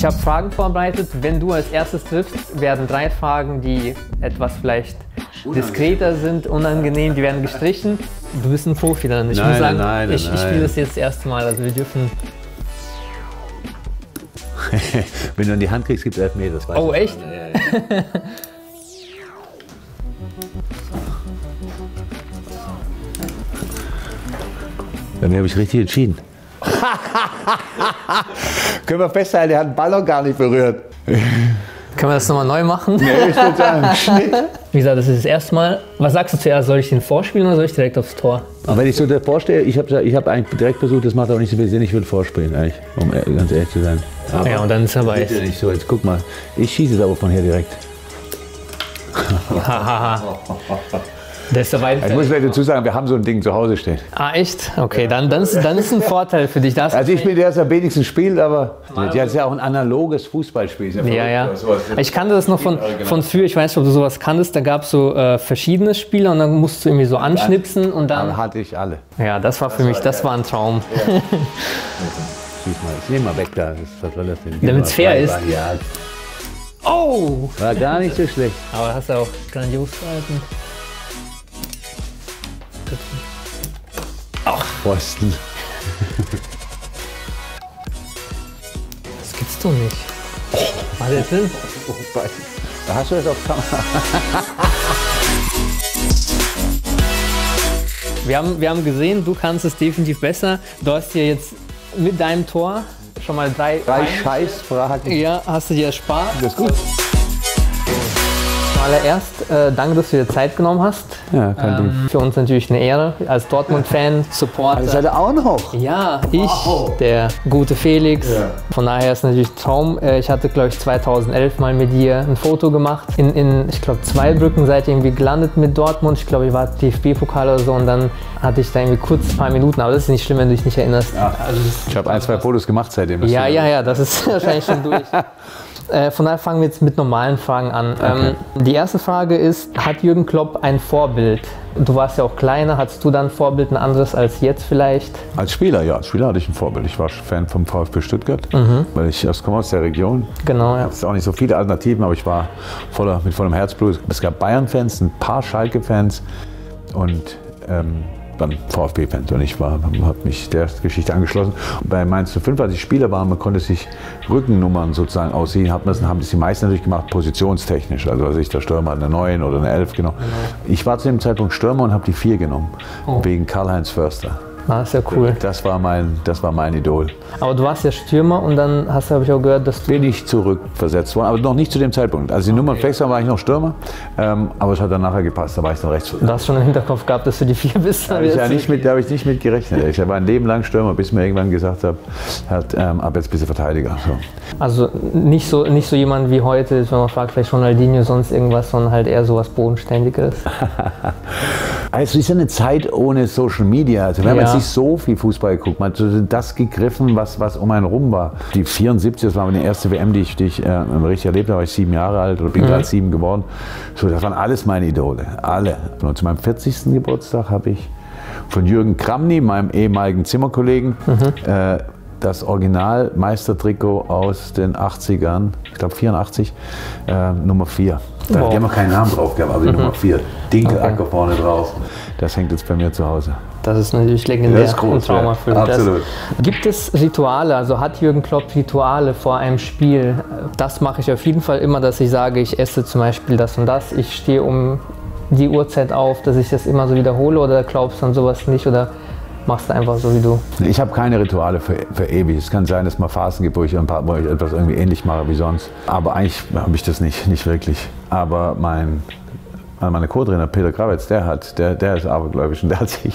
Ich habe Fragen vorbereitet. Wenn du als erstes triffst, werden 3 Fragen, die etwas vielleicht diskreter sind, unangenehm, die werden gestrichen. Du bist ein Profi dann. Ich muss sagen, ich spiele das jetzt das erste Mal, also wir dürfen... Wenn du in die Hand kriegst, gibt es 11 Meter. Oh, echt? Ja. Dann habe ich richtig entschieden. Können wir festhalten, der hat den Ball auch gar nicht berührt. Können wir das nochmal neu machen? Nee, ich würde sagen, Schnitt. Wie gesagt, das ist das erste Mal. Was sagst du zuerst? Soll ich den vorspielen oder soll ich direkt aufs Tor? Aber wenn ich so vorstelle, ich hab eigentlich direkt versucht, das macht auch nicht so viel Sinn, ich würde vorspielen eigentlich, um ganz ehrlich zu sein. Aber ja, und dann ist er weiß. Nicht so, jetzt guck mal, ich schieße es aber von hier direkt. Hahaha. Der ist dabei. Ich muss vielleicht dazu sagen, wir haben so ein Ding zu Hause stehen. Ah, echt? Okay, dann ist ein Vorteil für dich. Das also ich bin der, der am wenigsten spielt, aber das ist ja auch ein analoges Fußballspiel. Ja. Ich kannte das noch von früher, ich weiß nicht, ob du sowas kanntest, da gab es so verschiedene Spiele und dann musst du irgendwie so anschnipsen und dann... Aber hatte ich alle. Ja, das war für mich, das war ein Traum. Ja. Schieß mal, ich nehme mal weg da. Was soll das denn? Damit es fair ist. Ja. Oh! War gar nicht so schlecht. Aber hast du auch grandios gehalten. Ach, Pfosten. Das gibt's doch nicht. War der drin? Da hast du das auf Kamera. Wir haben gesehen, du kannst es definitiv besser. Du hast hier jetzt mit deinem Tor schon mal drei Scheißfragen. Ja, hast du dir erspart. Das ist gut. Zuallererst, danke, dass du dir Zeit genommen hast. Ja, kein Ding. Für uns natürlich eine Ehre, als Dortmund-Fan, Supporter. Das seid ihr auch noch? Ja, der gute Felix. Ja. Von daher ist natürlich ein Traum. Ich hatte, glaube ich, 2011 mal mit dir ein Foto gemacht. Ich glaube, Zweibrücken seid ihr irgendwie gelandet mit Dortmund. Ich glaube, ich war DFB-Pokal oder so und dann hatte ich da irgendwie kurz ein paar Minuten. Aber das ist nicht schlimm, wenn du dich nicht erinnerst. Ja. Also, ich habe 1, 2 Fotos gemacht seitdem. Ja, das ist wahrscheinlich schon durch. Von daher fangen wir jetzt mit normalen Fragen an. Okay. Die erste Frage ist, hat Jürgen Klopp ein Vorbild? Du warst ja auch kleiner, hattest du dann ein Vorbild, ein anderes als jetzt vielleicht? Als Spieler, ja. Als Spieler hatte ich ein Vorbild. Ich war Fan vom VfB Stuttgart, weil ich komme aus der Region. Genau, ja. Es ist auch nicht so viele Alternativen, aber ich war mit vollem Herzblut. Es gab Bayern-Fans, ein paar Schalke-Fans und dann VfB-Fans und ich habe mich der Geschichte angeschlossen. Und bei Mainz 05, als ich Spieler war, man konnte sich Rückennummern sozusagen aussehen, haben das die meisten natürlich gemacht, positionstechnisch. Also der Stürmer hat eine 9 oder eine 11 genommen. Ich war zu dem Zeitpunkt Stürmer und habe die 4 genommen, wegen Karl-Heinz Förster. Ah, ist ja cool. Das war mein Idol. Aber du warst ja Stürmer und dann hast du, habe ich auch gehört, dass du... Bin ich zurückversetzt worden, aber noch nicht zu dem Zeitpunkt. Als die Nummern flex waren, war ich noch Stürmer, aber es hat dann nachher gepasst, da war ich dann rechts. Du hast schon im Hinterkopf gehabt, dass du die 4 bist. Da habe ich nicht mit gerechnet. Ich war ein Leben lang Stürmer, bis mir irgendwann gesagt habe, ab jetzt bist du Verteidiger. So. Also nicht so jemand wie heute, wenn man fragt, vielleicht Ronaldinho, sonst irgendwas, sondern halt eher sowas Bodenständiges. Es ist ja eine Zeit ohne Social Media. Also wir haben jetzt nicht so viel Fußball geguckt. Man hat das gegriffen, was um einen rum war. Die 74, das war meine erste WM, die ich richtig erlebt habe. Da war ich 7 Jahre alt oder bin gerade 7 geworden. So, das waren alles meine Idole. Alle. Und zu meinem 40. Geburtstag habe ich von Jürgen Kramny, meinem ehemaligen Zimmerkollegen, das Original-Meistertrikot aus den 80ern, ich glaube 84, Nummer 4. Die haben noch keinen Namen drauf gehabt, aber die Nummer 4. Dinkelacker vorne drauf. Das hängt jetzt bei mir zu Hause. Das ist natürlich legendär. Das ist groß, und traumafüllend. Absolut. Gibt es Rituale, also hat Jürgen Klopp Rituale vor einem Spiel? Das mache ich auf jeden Fall immer, dass ich sage, ich esse zum Beispiel das und das. Ich stehe um die Uhrzeit auf, dass ich das immer so wiederhole, oder glaubst du an sowas nicht? Oder machst du einfach so wie du? Ich habe keine Rituale für ewig. Es kann sein, dass es mal Phasen gibt, wo ich etwas irgendwie ähnlich mache wie sonst. Aber eigentlich habe ich das nicht wirklich. Aber mein Co-Trainer Peter Kravetz, der ist abergläubisch und der hat sich,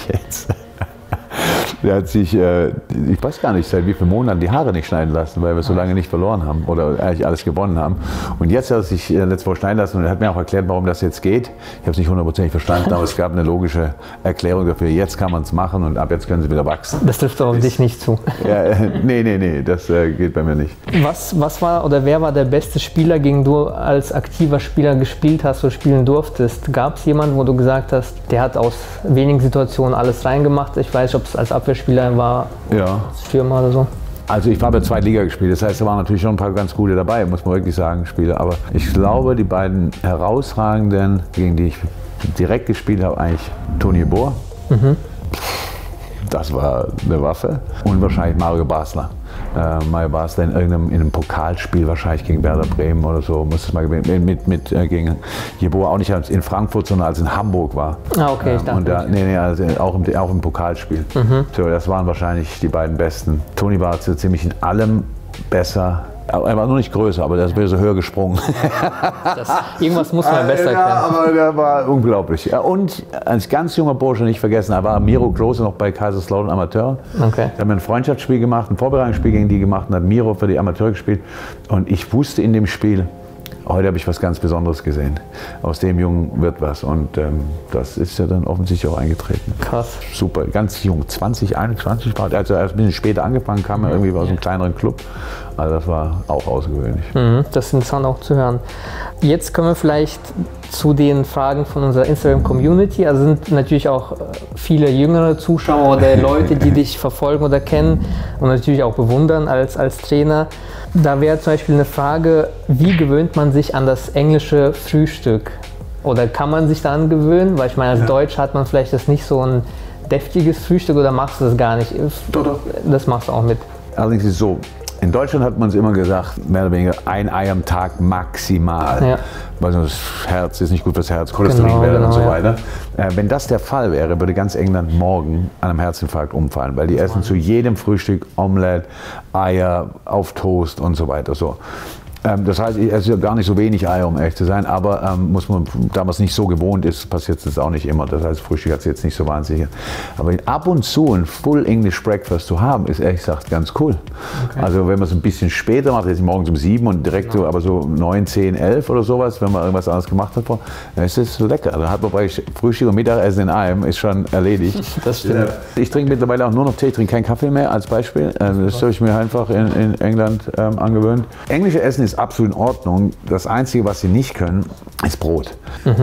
ich weiß gar nicht, seit wie vielen Monaten die Haare nicht schneiden lassen, weil wir so lange nicht verloren haben oder eigentlich alles gewonnen haben. Und jetzt hat er sich letzte Woche schneiden lassen und er hat mir auch erklärt, warum das jetzt geht. Ich habe es nicht 100% verstanden, aber es gab eine logische Erklärung dafür. Jetzt kann man es machen und ab jetzt können sie wieder wachsen. Das trifft doch auf dich nicht zu. Ja, nee, das geht bei mir nicht. Was war oder wer war der beste Spieler, gegen du als aktiver Spieler gespielt hast oder spielen durftest? Gab es jemanden, wo du gesagt hast, der hat aus wenigen Situationen alles reingemacht? Ich weiß nicht, ob es als Abwehrspieler war, als Stürmer oder so. Also ich habe ja 2 Liga gespielt, das heißt, da waren natürlich schon ein paar ganz gute dabei, muss man wirklich sagen, Spiele. Aber ich glaube, die beiden herausragenden, gegen die ich direkt gespielt habe, eigentlich Toni Bohr. Das war eine Waffe. Und wahrscheinlich Mario Basler. Mario Basler in einem Pokalspiel, wahrscheinlich gegen Werder Bremen oder so, muss es mal gegen Jeboa, auch nicht in Frankfurt, sondern als in Hamburg war. Ah, okay, ich dachte. Also auch im Pokalspiel. So, das waren wahrscheinlich die beiden besten. Toni war ziemlich in allem besser. Er war nur nicht größer, aber der wäre so höher gesprungen. Irgendwas muss man besser ja, können. Aber der war unglaublich. Und als ganz junger Bursche nicht vergessen, da war Miro Klose noch bei Kaiserslautern Amateur. Okay. Da haben wir ein Freundschaftsspiel gemacht, ein Vorbereitungsspiel gegen die gemacht und hat Miro für die Amateur gespielt. Und ich wusste in dem Spiel, heute habe ich was ganz Besonderes gesehen. Aus dem Jungen wird was. Und das ist ja dann offensichtlich auch eingetreten. Krass. Super, ganz jung, 20, 21 war. Also erst ein bisschen später angefangen, kam er irgendwie aus einem kleineren Club. Also das war auch außergewöhnlich. Das ist interessant auch zu hören. Jetzt kommen wir vielleicht zu den Fragen von unserer Instagram-Community. Also sind natürlich auch viele jüngere Zuschauer oder Leute, die dich verfolgen oder kennen und natürlich auch bewundern als Trainer. Da wäre zum Beispiel eine Frage, wie gewöhnt man sich an das englische Frühstück? Oder kann man sich daran gewöhnen? Weil ich meine, als Deutsch hat man vielleicht das nicht so ein deftiges Frühstück oder machst du das gar nicht? Doch. Das machst du auch mit. Allerdings ist es so, in Deutschland hat man es immer gesagt, mehr oder weniger ein Ei am Tag maximal. Ja. Weil das Herz ist nicht gut fürs Herz, Cholesterinwerte und so weiter. Wenn das der Fall wäre, würde ganz England morgen an einem Herzinfarkt umfallen, weil die essen zu jedem Frühstück Omelette, Eier auf Toast und so weiter. So. Das heißt, es ist ja gar nicht so wenig Eier, um ehrlich zu sein, aber muss man, da man es nicht so gewohnt ist, passiert es auch nicht immer. Das heißt, Frühstück hat es jetzt nicht so wahnsinnig. Aber ab und zu ein Full English Breakfast zu haben, ist ehrlich gesagt ganz cool. Okay. Also wenn man es ein bisschen später macht, jetzt morgens um 7 und direkt so, aber so 9, 10, 11 oder sowas, wenn man irgendwas anderes gemacht hat, dann ist es lecker. Dann hat man praktisch Frühstück und Mittagessen in einem, ist schon erledigt. Das stimmt. Ich trinke mittlerweile auch nur noch Tee, ich trinke keinen Kaffee mehr als Beispiel. Das habe ich mir einfach in England angewöhnt. Englische Essen ist absolut in Ordnung. Das Einzige, was sie nicht können, ist Brot.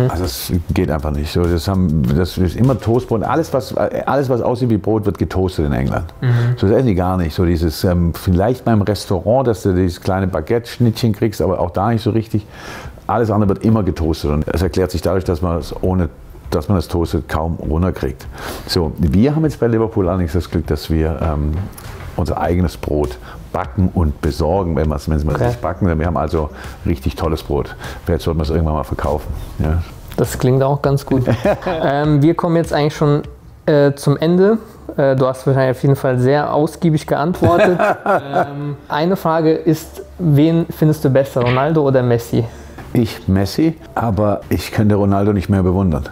Also das geht einfach nicht. So, das ist immer Toastbrot. Alles, was aussieht wie Brot, wird getoastet in England. So, das essen die gar nicht. So dieses, vielleicht beim Restaurant, dass du dieses kleine Baguette-Schnittchen kriegst, aber auch da nicht so richtig. Alles andere wird immer getoastet. Und es erklärt sich dadurch, dass man das toastet kaum runterkriegt. So, wir haben jetzt bei Liverpool allerdings das Glück, dass wir unser eigenes Brot backen und besorgen, wenn wir es nicht backen. Wir haben also richtig tolles Brot. Vielleicht sollten wir es irgendwann mal verkaufen. Ja. Das klingt auch ganz gut. Wir kommen jetzt eigentlich schon zum Ende. Du hast wahrscheinlich auf jeden Fall sehr ausgiebig geantwortet. Eine Frage ist, wen findest du besser, Ronaldo oder Messi? Ich Messi, aber ich könnte Ronaldo nicht mehr bewundern.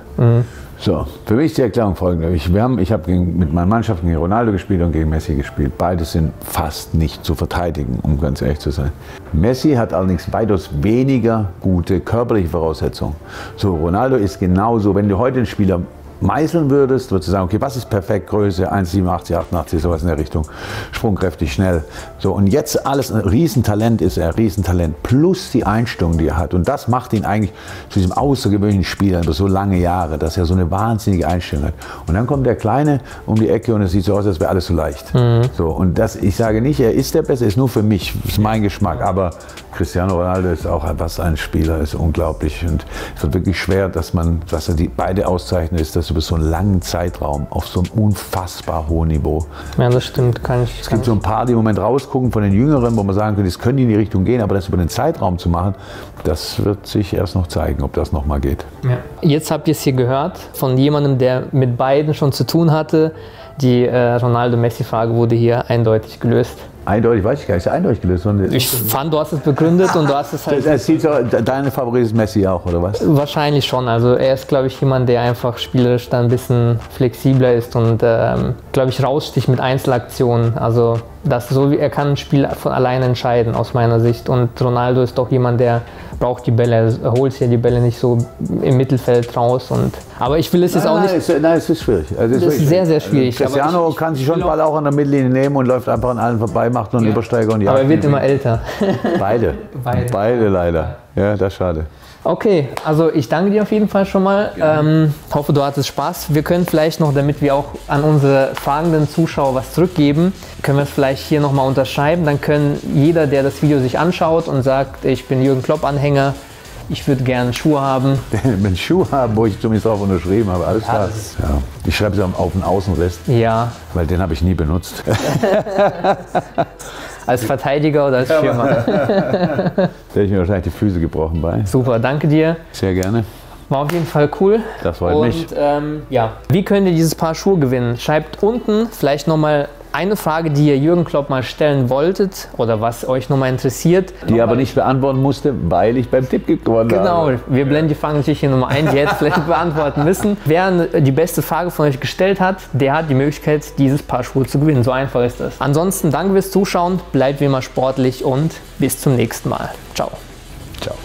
So, für mich ist die Erklärung folgende. Ich habe mit meinen Mannschaften gegen Ronaldo gespielt und gegen Messi gespielt. Beide sind fast nicht zu verteidigen, um ganz ehrlich zu sein. Messi hat allerdings weitaus weniger gute körperliche Voraussetzungen. So, Ronaldo ist genauso, wenn du heute einen Spieler meißeln würdest, würdest du sagen, okay, was ist perfekt, Größe, 1,87, 88, sowas in der Richtung, sprungkräftig, schnell. So, und jetzt alles, ein Riesentalent ist er, Riesentalent, plus die Einstellung, die er hat. Und das macht ihn eigentlich zu diesem außergewöhnlichen Spieler über so lange Jahre, dass er so eine wahnsinnige Einstellung hat. Und dann kommt der Kleine um die Ecke und es sieht so aus, als wäre alles so leicht. So, und ich sage nicht, er ist der Beste, ist nur für mich, ist mein Geschmack, aber Cristiano Ronaldo ist auch was ein Spieler, ist unglaublich. Und es wird wirklich schwer, dass er die beide auszeichnet, ist, dass über so einen langen Zeitraum auf so einem unfassbar hohen Niveau. Ja, das stimmt. Es gibt so ein paar, die im Moment rausgucken von den Jüngeren, wo man sagen könnte, das können die in die Richtung gehen, aber das über den Zeitraum zu machen, das wird sich erst noch zeigen, ob das nochmal geht. Ja. Jetzt habt ihr es hier gehört von jemandem, der mit beiden schon zu tun hatte. Die Ronaldo-Messi-Frage wurde hier eindeutig gelöst. Eindeutig weiß ich gar nicht, ist eindeutig gelöst. Ich fand, du hast es begründet und du hast es halt... Deine Favorit ist Messi auch, oder was? Wahrscheinlich schon. Also er ist, glaube ich, jemand, der einfach spielerisch dann ein bisschen flexibler ist und, glaube ich, raussticht mit Einzelaktionen. Also er kann ein Spiel von alleine entscheiden, aus meiner Sicht. Und Ronaldo ist doch jemand, der braucht die Bälle, er holt sich ja die Bälle nicht so im Mittelfeld raus. Aber ich will es jetzt auch nicht... Nein, es ist schwierig. Also es ist sehr, sehr schwierig. Cristiano kann sich schon den Ball auch an der Mittellinie nehmen und läuft einfach an allen vorbei, macht nur einen Übersteiger und Aber er wird immer älter. Beide leider. Ja, das ist schade. Okay, also ich danke dir auf jeden Fall schon mal. Hoffe, du hattest Spaß. Wir können vielleicht noch, damit wir auch an unsere fragenden Zuschauer was zurückgeben, können wir es vielleicht hier nochmal unterschreiben. Dann können jeder, der das Video sich anschaut und sagt, ich bin Jürgen Klopp-Anhänger, ich würde gerne Schuhe haben. Einen Schuh haben, wo ich zumindest drauf unterschrieben habe, alles klar. Ja. Ich schreibe es auf den Außenrest, weil den habe ich nie benutzt. Als Verteidiger oder als Stürmer? Da hätte ich mir wahrscheinlich die Füße gebrochen bei. Super, danke dir. Sehr gerne. War auf jeden Fall cool. Das freut mich. Wie könnt ihr dieses Paar Schuhe gewinnen? Schreibt unten vielleicht nochmal eine Frage, die ihr Jürgen Klopp mal stellen wolltet oder was euch nochmal interessiert. Die aber nicht beantworten musste, weil ich beim Tipp gewonnen habe. Genau, wir blenden die Fragen natürlich hier nochmal ein, die hätte vielleicht beantworten müssen. Wer die beste Frage von euch gestellt hat, der hat die Möglichkeit, dieses Paar Schuhe zu gewinnen. So einfach ist das. Ansonsten danke fürs Zuschauen, bleibt wie immer sportlich und bis zum nächsten Mal. Ciao. Ciao.